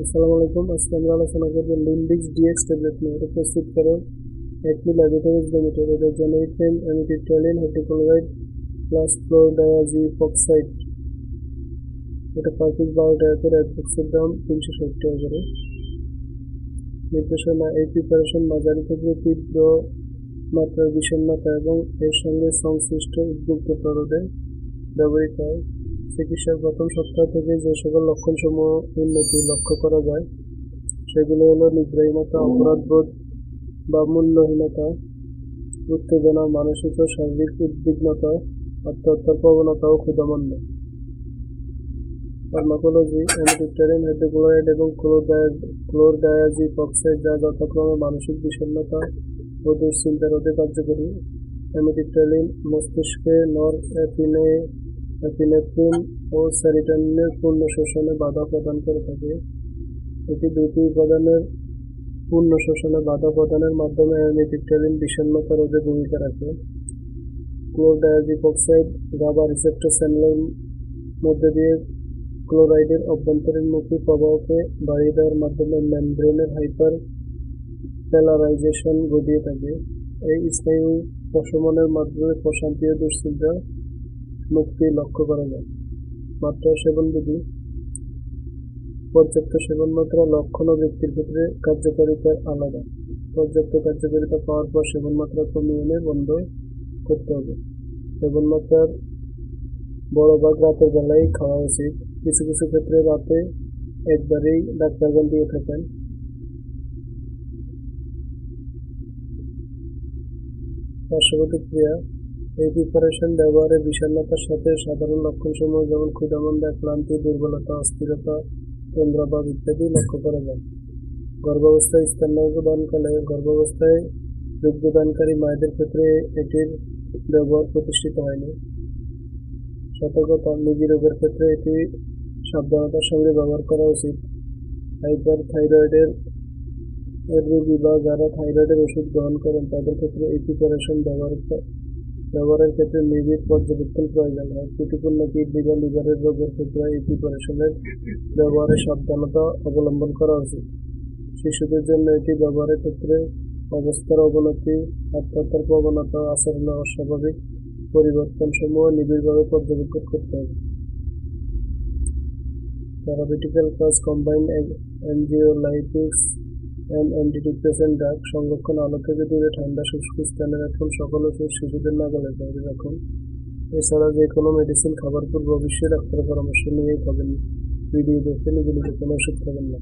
আসসালামু আলাইকুম। আজকে আমরা আলোচনা করব লিম্বিক্স ডিএক্স ট্যাবলেট নিয়ে। এটা প্রস্তুত করে একমি ল্যাবরেটরিজ লিমিটেড। এটা জেনারিট্রেন অ্যামিট্রিপ্টাইলিন হাইড্রোক্লোরাইড প্লাস ফ্লোরডায়াজিপক্সাইড। এটা 5 পিস 12 টাকা করে, এক বক্সের দাম 360 টাকা করে। নির্দেশনা: এই প্রিপারেশন মাঝারি থেকে তীব্র মাত্রার বিষণ্ণতা এবং এর সঙ্গে সংশ্লিষ্ট উদ্বিগ্ন প্ররোধে ব্যবহৃত হয়। চিকিৎসার প্রথম সপ্তাহ থেকে যে সকল লক্ষণসমূহ উন্নতি লক্ষ্য করা যায় সেগুলো হলো নিদ্রাহীনতা, অপরাধবোধ বা মূল্যহীনতা, উত্তেজনা, মানসিক ও শারীরিক উদ্বিগ্নতা, আত্মহত্যার প্রবণতা ও ক্ষুধামন্দ। ফার্মাকোলজি: অ্যামিট্রিপ্টাইলিন হাইড্রোক্লোরাইড এবং ক্লোরডায়াজিপক্সাইড, যা যথাক্রমে মানসিক বিষণ্ণতা ও দুশ্চিন্তা রোধে কার্যকরী। অ্যামিট্রিপ্টাইলিন মস্তিষ্কে নরএপিনেফ্রিন ও সেরোটোনিনের পূর্ণ শোষণে বাধা প্রদান করে থাকে। এটি দুটি উপাদানের পূর্ণ শোষণে বাধা প্রদানের মাধ্যমে অ্যামিট্রিপ্টাইলিন বিষণ্ণতা রোধে ভূমিকা রাখে। ক্লোরডায়াজিপক্সাইড গাবা রিসেপ্টর চ্যানেলের মধ্যে দিয়ে ক্লোরাইডের অভ্যন্তরীণমুখী প্রবাহকে বাড়িয়ে দেওয়ার মাধ্যমে মেমব্রেনের হাইপার পোলারাইজেশন ঘটিয়ে থাকে। এই স্নায়ু প্রশমনের মাধ্যমে প্রশান্তি ও দুশ্চিন্তা মুক্তি লক্ষ্য করা যায়। মাত্রা ও সেবন বিধি: পর্যাপ্ত সেবন মাত্রা লক্ষণ ও ব্যক্তির ক্ষেত্রে কার্যকারিতা আলাদা। পর্যাপ্ত কার্যকারিতা পাওয়ার পর সেবন মাত্রা কমিয়ে এনে বন্ধ করতে হবে। সেবন মাত্রার বড় ভাগ রাতের বেলায় খাওয়া উচিত। কিছু কিছু ক্ষেত্রে রাতে একবারেই ডাক্তারগণ দিয়ে থাকেন। পার্শ্বপ্রতিক্রিয়া: এই প্রিপারেশন ব্যবহারে বিষণ্ণতার সাথে সাধারণ লক্ষণসমূহ যেমন ক্ষুধামন্দা, ক্লান্তি, দুর্বলতা, অস্থিরতা, তন্দ্রাভাব ইত্যাদি লক্ষ্য করা যায়। গর্ভাবস্থায় স্তন্যদানকালে গর্ভাবস্থায় দুগ্ধদানকারী মায়েদের ক্ষেত্রে এটির ব্যবহার প্রতিষ্ঠিত হয়নি। সতর্কতা: নিজি রোগের ক্ষেত্রে এটি সাবধানতার সঙ্গে ব্যবহার করা উচিত। হাইপার থাইরয়েডের রোগী বা যারা থাইরয়েডের ওষুধ গ্রহণ করেন তাদের ক্ষেত্রে এই প্রিপারেশন ব্যবহারের ক্ষেত্রে নিবিড় পর্যবেক্ষণ প্রয়োজন হয়। ত্রুটিপূর্ণ কিডনি বা লিভারের রোগের ক্ষেত্রে এই প্রিপারেশনের ব্যবহারে সাবধানতা অবলম্বন করা উচিত। শিশুদের জন্য এটি ব্যবহারের ক্ষেত্রে অবস্থার অবনতি, আত্মহত্যার প্রবণতা, আচরণের অস্বাভাবিক পরিবর্তনসমূহ নিবিড়ভাবে পর্যবেক্ষণ করতে হবে। প্যারামেডিক্যাল কাজ: কম্বাইন্ড অ্যানজিওলাইটিক্স অ্যান্ড অ্যান্টিডিপ্রেসেন্ট ড্রাগ। সংরক্ষণ: আলো থেকে দূরে ঠান্ডা শুষ্ক স্থানে রাখুন। সকল ওষুধ শিশুদের নাগালের বাইরে রাখুন। এছাড়া যে কোনো মেডিসিন খাবার পূর্বে অবশ্যই ডাক্তারের পরামর্শ নিয়েই খাবেন। ভিডিও দেখে নিজে নিজে কোনো ওষুধ খাবেন না।